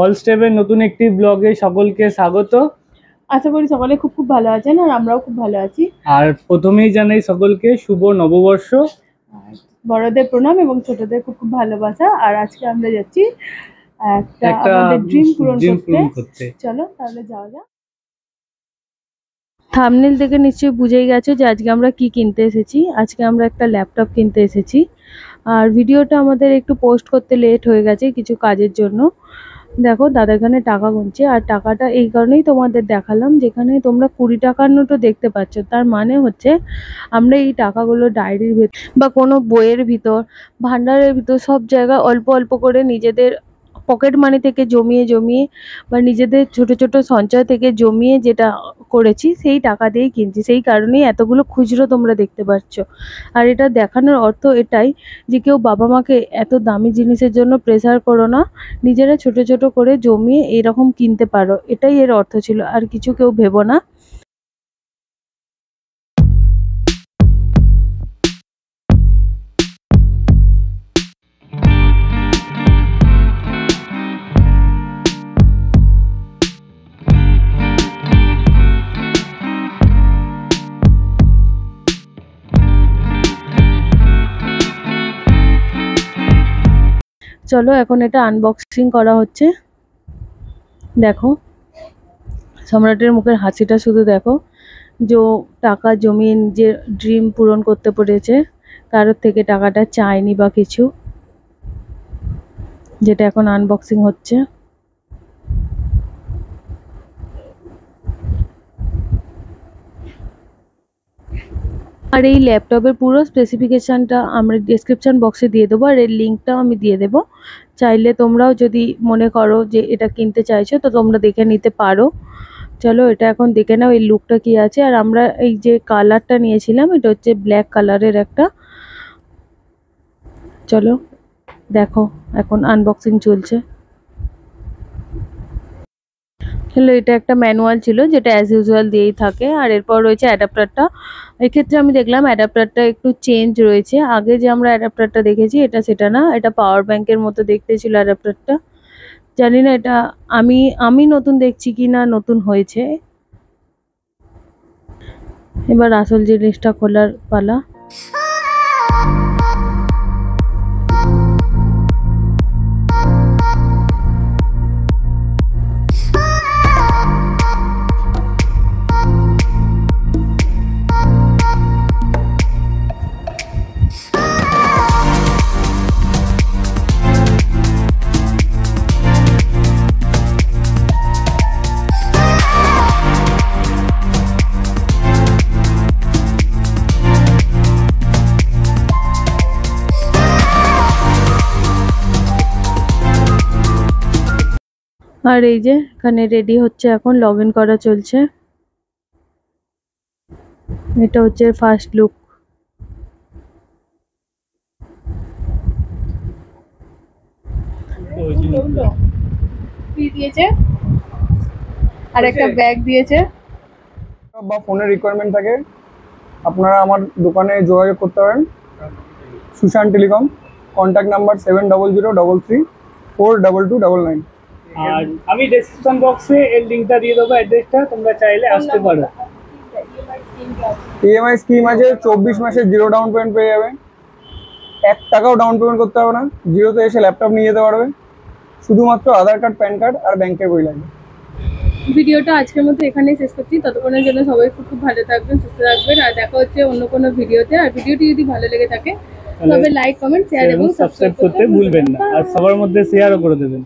All স্টেপের নতুন একটি ব্লগে সকলকে স্বাগত। আশা করি সকলে খুব খুব ভালো আছেন আর আমরাও খুব ভালো আছি। আর প্রথমেই জানাই সকলকে শুভ নববর্ষ, বড়দের প্রণাম এবং ছোটদের খুব খুব ভালোবাসা। আর আজকে আমরা যাচ্ছি একটা আমাদের ড্রিম পূরণ করতে। চলো তাহলে যাওয়া যাক। থাম্বনেল দেখে নিশ্চয়ই বুঝেই গেছো যে আজকে আমরা কি কিনতে এসেছি। আজকে আমরা একটা ল্যাপটপ কিনতে এসেছি। আর ভিডিওটা আমাদের একটু পোস্ট করতে লেট হয়ে গেছে কিছু কাজের জন্য। দেখো দাদা এখানে টাকা গুনছে, আর টাকাটা এই কারণেই তোমাদের দেখালাম, যেখানে তোমরা 20 টাকার নোটও দেখতে পাচ্ছ। তার মানে হচ্ছে আমরা এই টাকাগুলো ডায়েরির ভিতর বা কোনো বইয়ের ভিতর, ভান্ডারের ভিতর সব জায়গায় অল্প অল্প করে নিজেদের পকেট মানি থেকে জমিয়ে জমিয়ে বা নিজেদের ছোট ছোট সঞ্চয় থেকে জমিয়ে যেটা করেছি সেই টাকা দিয়েই কিনছি। সেই কারণেই এতগুলো খুচরো তোমরা দেখতে পাচ্ছ। আর এটা দেখানোর অর্থ এটাই যে কেউ বাবা মাকে এত দামি জিনিসের জন্য প্রেসার করো না, নিজেরা ছোট ছোট করে জমিয়ে এরকম কিনতে পারো, এটাই এর অর্থ ছিল। আর কিছু কেউ ভেবো না। চলো এখন এটা আনবক্সিং করা হচ্ছে। দেখো সম্রাটের মুখের হাসিটা শুধু দেখো, যে টাকা জমিয়ে যে ড্রিম পূরণ করতে পেরেছে, কারোর থেকে টাকাটা চায়নি বা কিছু, যেটা এখন আনবক্সিং হচ্ছে। আর এই ল্যাপটপের পুরো স্পেসিফিকেশানটা আমরা ডেসক্রিপশান বক্সে দিয়ে দেবো, আর এর লিঙ্কটাও আমি দিয়ে দেবো। চাইলে তোমরাও যদি মনে করো যে এটা কিনতে চাইছো তো তোমরা দেখে নিতে পারো। চলো এটা এখন দেখে নাও এই লুকটা কি আছে। আর আমরা এই যে কালারটা নিয়েছিলাম এটা হচ্ছে ব্ল্যাক কালারের একটা। চলো দেখো এখন আনবক্সিং চলছে। হ্যালো, এটা একটা ম্যানুয়াল ছিল যেটা অ্যাজ ইউজুয়াল দিয়েই থাকে। আর এরপর রয়েছে অ্যাডাপ্টারটা। এক্ষেত্রে আমি দেখলাম অ্যাডাপ্টারটা একটু চেঞ্জ রয়েছে। আগে যে আমরা অ্যাডাপ্টারটা দেখেছি এটা সেটা না, এটা পাওয়ার ব্যাংকের মতো দেখতে ছিল অ্যাডাপ্টারটা। জানি না এটা আমি নতুন দেখছি কি না নতুন হয়েছে। এবার আসল জিনিসটা খোলার পালা। আর এই যে এখানে রেডি হচ্ছে, এখন লগ ইন করা চলছে। এটা হচ্ছে ফার্স্ট লুক। দিয়েছে আর একটা ব্যাগ দিয়েছে। বা ফোনের রিকোয়ারমেন্ট থাকে আপনারা আমার দোকানে যোগাযোগ করতে পারেন। সুশান টেলিকম, কন্ট্যাক্ট নাম্বার 7003342299। আর আমি ডেসক্রিপশন বক্সে এর লিঙ্কটা দিয়ে দেবো, অ্যাড্রেসটা, তোমরা চাইলে আসতে পারো। ইএমআই স্কিম আছে, 24 মাসে 0 ডাউন পেমেন্ট পেয়ে যাবে। 1 টাকাও ডাউন পেমেন্ট করতে হবে না, জিরোতে এসে ল্যাপটপ নিয়ে যেতে পারবে। শুধুমাত্র আধার কার্ড, প্যান কার্ড আর ব্যাংকের বই লাগবে। ভিডিওটা আজকের মতো এখানেই শেষ করছি। ততক্ষণের জন্য সবাই খুব খুব ভালো থাকবেন, সুস্থ থাকবেন। আর দেখা হচ্ছে অন্য কোনো ভিডিওতে। আর ভিডিওটি যদি ভালো লেগে থাকে তবে লাইক, কমেন্ট, শেয়ার এবং সাবস্ক্রাইব করতে ভুলবেন না। আর সবার মধ্যে শেয়ারও করে দেবেন।